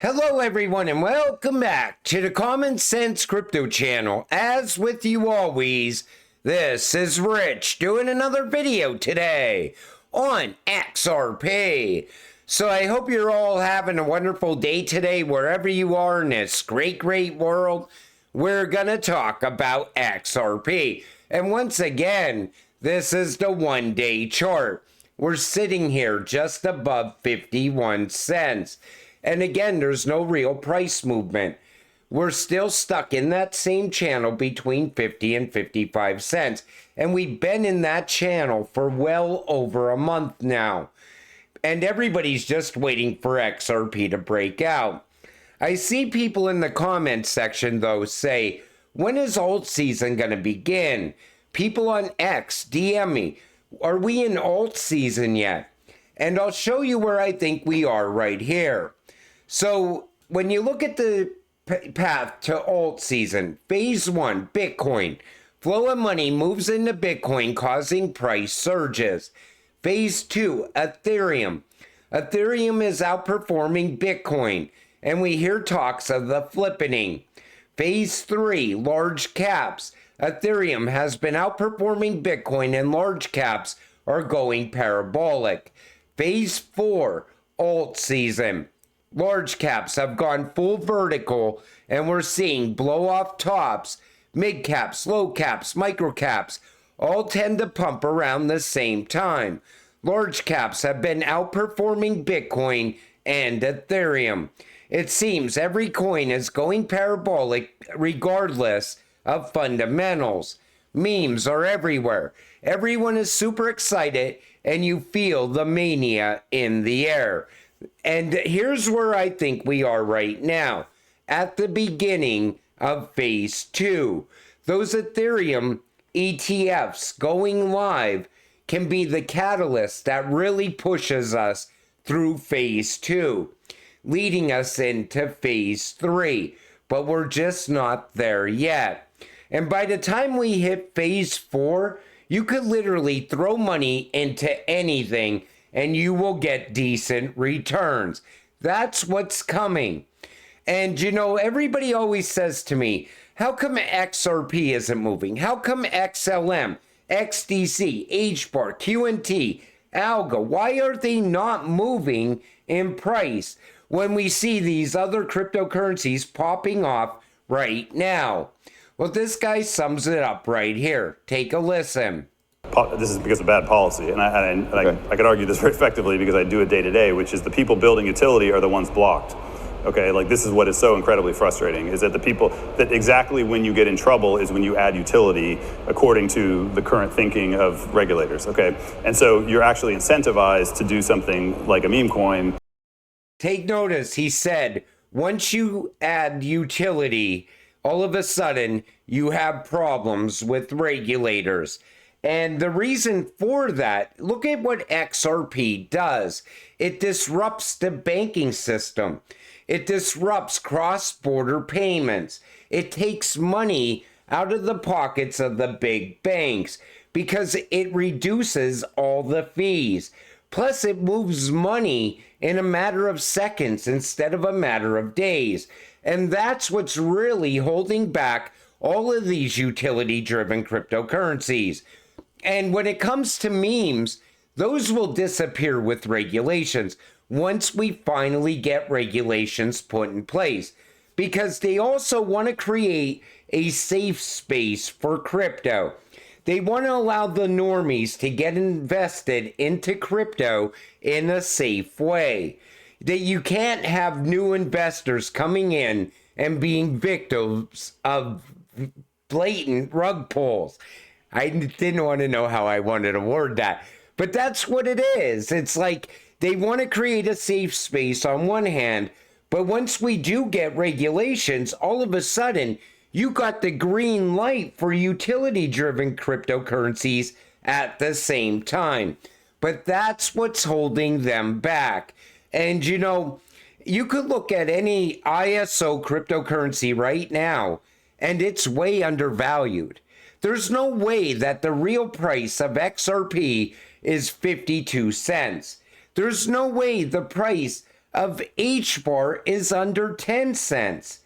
Hello everyone and welcome back to the Common Sense Crypto channel. As with you always, this is Rich doing another video today on XRP. So I hope you're all having a wonderful day today wherever you are in this great world. We're gonna talk about XRP. And once again, this is the 1-day chart. We're sitting here just above 51 cents. And again, there's no real price movement. We're still stuck in that same channel between 50 and 55 cents. And we've been in that channel for well over a month now. And everybody's just waiting for XRP to break out. I see people in the comments section, though, say, when is alt season going to begin? People on X DM me, are we in alt season yet? And I'll show you where I think we are right here. So when you look at the path to alt season, phase 1, Bitcoin, flow of money moves into Bitcoin causing price surges. Phase 2, Ethereum. Ethereum is outperforming Bitcoin, and we hear talks of the flippening. Phase 3, large caps. Ethereum has been outperforming Bitcoin and large caps are going parabolic. Phase 4, alt season. Large caps have gone full vertical and we're seeing blow off tops. Mid caps, low caps, micro caps all tend to pump around the same time. Large caps have been outperforming Bitcoin and Ethereum. It seems every coin is going parabolic regardless of fundamentals. Memes are everywhere. Everyone is super excited and you feel the mania in the air. And here's where I think we are right now, at the beginning of phase 2. Those Ethereum ETFs going live can be the catalyst that really pushes us through phase 2, leading us into phase 3. But we're just not there yet. And by the time we hit phase 4, you could literally throw money into anything and you will get decent returns. That's what's coming. And you know, everybody always says to me, how come XRP isn't moving? How come XLM, XDC, HBAR, QNT, Alga, why are they not moving in price when we see these other cryptocurrencies popping off right now? Well, this guy sums it up right here. Take a listen. This is because of bad policy, and I could argue this very effectively because I do it day to day, which is the people building utility are the ones blocked. Okay, like this is what is so incredibly frustrating, is that the people that exactly when you get in trouble is when you add utility according to the current thinking of regulators, okay? And so you're actually incentivized to do something like a meme coin. Take notice, he said, once you add utility, all of a sudden you have problems with regulators. And the reason for that, look at what XRP does. It disrupts the banking system. It disrupts cross-border payments. It takes money out of the pockets of the big banks because it reduces all the fees. Plus, it moves money in a matter of seconds instead of a matter of days. And that's what's really holding back all of these utility-driven cryptocurrencies. And when it comes to memes, those will disappear with regulations once we finally get regulations put in place, because they also want to create a safe space for crypto. They want to allow the normies to get invested into crypto in a safe way. That you can't have new investors coming in and being victims of blatant rug pulls. I didn't want to know how I wanted to word that, but that's what it is. It's like they want to create a safe space on one hand, but once we do get regulations, all of a sudden, you got the green light for utility-driven cryptocurrencies at the same time. But that's what's holding them back. And you know, you could look at any ISO cryptocurrency right now, and it's way undervalued. There's no way that the real price of XRP is 52 cents. There's no way the price of H bar is under 10 cents.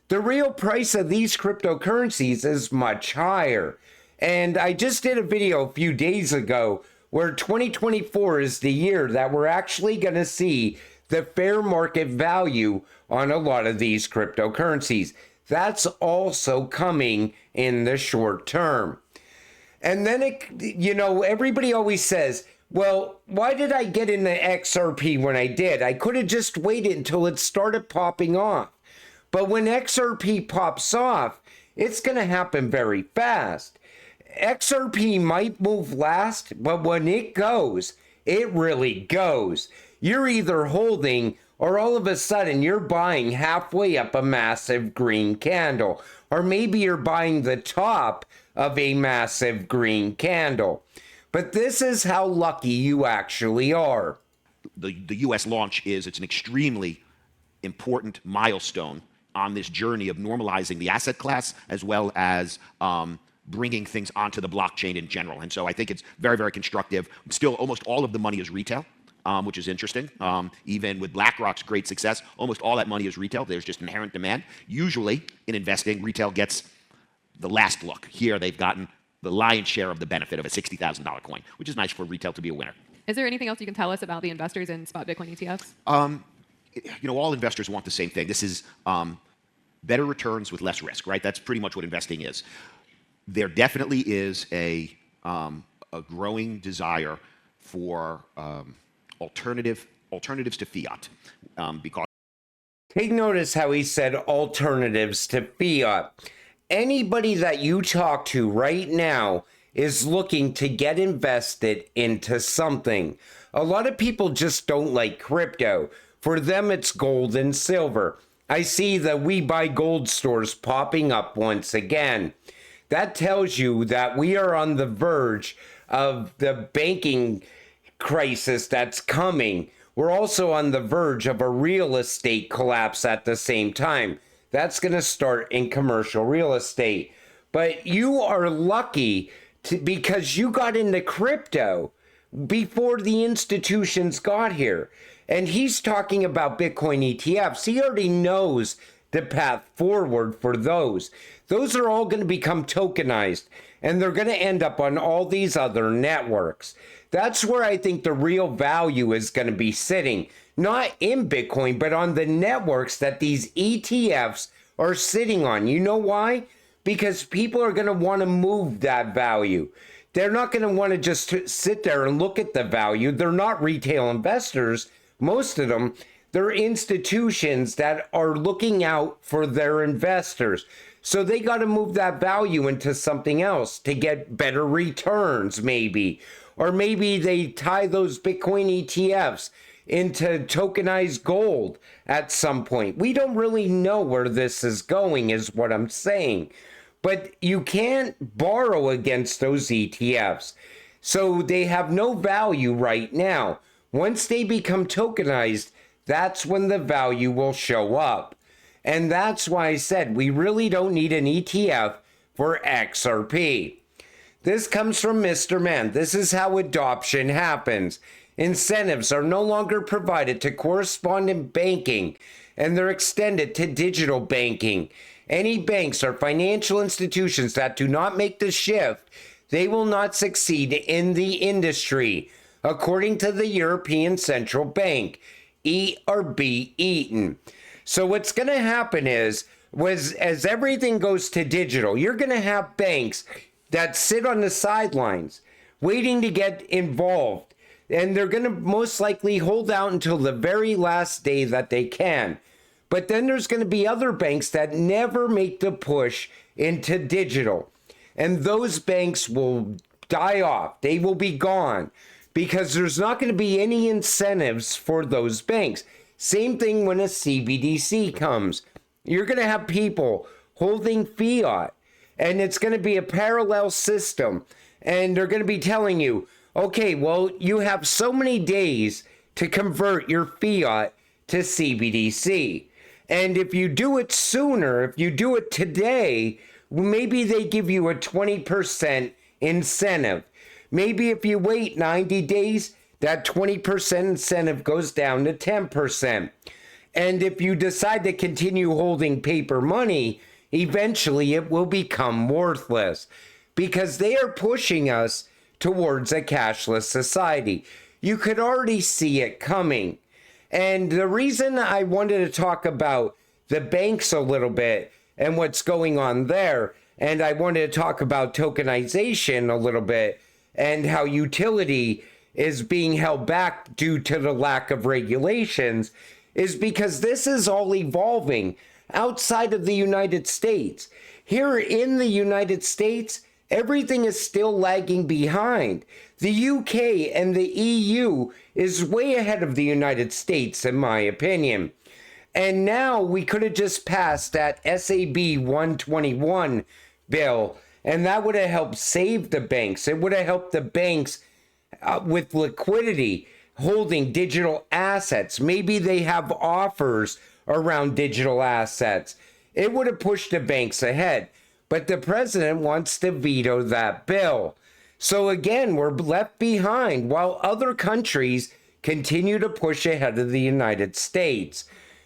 The real price of these cryptocurrencies is much higher. And I just did a video a few days ago where 2024 is the year that we're actually going to see the fair market value on a lot of these cryptocurrencies. That's also coming in the short term. And then, everybody always says, well, why did I get into XRP when I did? I could have just waited until it started popping off. But when XRP pops off, it's going to happen very fast. XRP might move last, but when it goes, it really goes. You're either holding or all of a sudden you're buying halfway up a massive green candle. Or maybe you're buying the top of a massive green candle. But this is how lucky you actually are. The U.S. launch it's an extremely important milestone on this journey of normalizing the asset class as well as bringing things onto the blockchain in general. And so I think it's very, very constructive. Still, almost all of the money is retail, which is interesting. Even with BlackRock's great success, almost all that money is retail. There's just inherent demand. Usually in investing, retail gets the last look. Here, they've gotten the lion's share of the benefit of a $60,000 coin, which is nice for retail to be a winner. Is there anything else you can tell us about the investors in spot Bitcoin ETFs? All investors want the same thing. This is better returns with less risk, right? That's pretty much what investing is. There definitely is a growing desire for alternatives to fiat because. Take notice how he said alternatives to fiat. Anybody that you talk to right now is looking to get invested into something. A lot of people just don't like crypto. For them, it's gold and silver. I see the We Buy Gold stores popping up once again. That tells you that we are on the verge of the banking crisis that's coming. We're also on the verge of a real estate collapse at the same time. That's going to start in commercial real estate. But you are lucky because you got into crypto before the institutions got here. And he's talking about Bitcoin ETFs. He already knows the path forward for those. Those are all going to become tokenized, and they're going to end up on all these other networks. That's where I think the real value is going to be sitting, not in Bitcoin, but on the networks that these ETFs are sitting on. You know why? Because people are going to want to move that value. They're not going to want to just sit there and look at the value. They're not retail investors. Most of them, they're institutions that are looking out for their investors. So they got to move that value into something else to get better returns, maybe. Or maybe they tie those Bitcoin ETFs into tokenized gold at some point. We don't really know where this is going, is what I'm saying. But you can't borrow against those ETFs. So they have no value right now. Once they become tokenized, that's when the value will show up. And that's why I said we really don't need an ETF for XRP. This comes from Mr. Man. This is how adoption happens. Incentives are no longer provided to correspondent banking, and they're extended to digital banking. Any banks or financial institutions that do not make the shift, they will not succeed in the industry, according to the European Central Bank, ERB Eaton. So what's going to happen is, as everything goes to digital, you're going to have banks that sit on the sidelines waiting to get involved. And they're going to most likely hold out until the very last day that they can. But then there's going to be other banks that never make the push into digital. And those banks will die off. They will be gone because there's not going to be any incentives for those banks. Same thing when a CBDC comes. You're going to have people holding fiat, and it's going to be a parallel system. And they're going to be telling you, okay, well, you have so many days to convert your fiat to CBDC. And if you do it sooner, if you do it today, maybe they give you a 20% incentive. Maybe if you wait 90 days, that 20% incentive goes down to 10%. And if you decide to continue holding paper money, eventually it will become worthless because they are pushing us towards a cashless society. You could already see it coming. And the reason I wanted to talk about the banks a little bit and what's going on there, and I wanted to talk about tokenization a little bit and how utility is being held back due to the lack of regulations, is because this is all evolving outside of the United States. Here in the United States, everything is still lagging behind. The UK and the EU is way ahead of the United States, in my opinion. And now we could have just passed that SAB 121 bill, and that would have helped save the banks. It would have helped the banks with liquidity, holding digital assets. Maybe they have offers around digital assets. It would have pushed the banks ahead. But the president wants to veto that bill. So again, we're left behind while other countries continue to push ahead of the United States.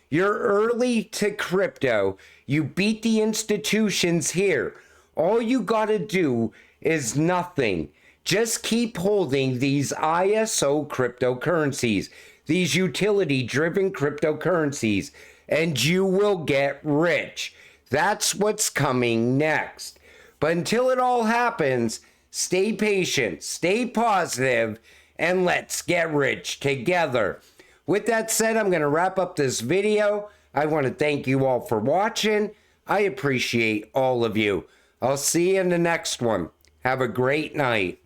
You're early to crypto. You beat the institutions here. All you gotta do is nothing. Just keep holding these ISO cryptocurrencies, these utility-driven cryptocurrencies, and you will get rich. That's what's coming next. But until it all happens, stay patient, stay positive, and let's get rich together. With that said, I'm going to wrap up this video. I want to thank you all for watching. I appreciate all of you. I'll see you in the next one. Have a great night.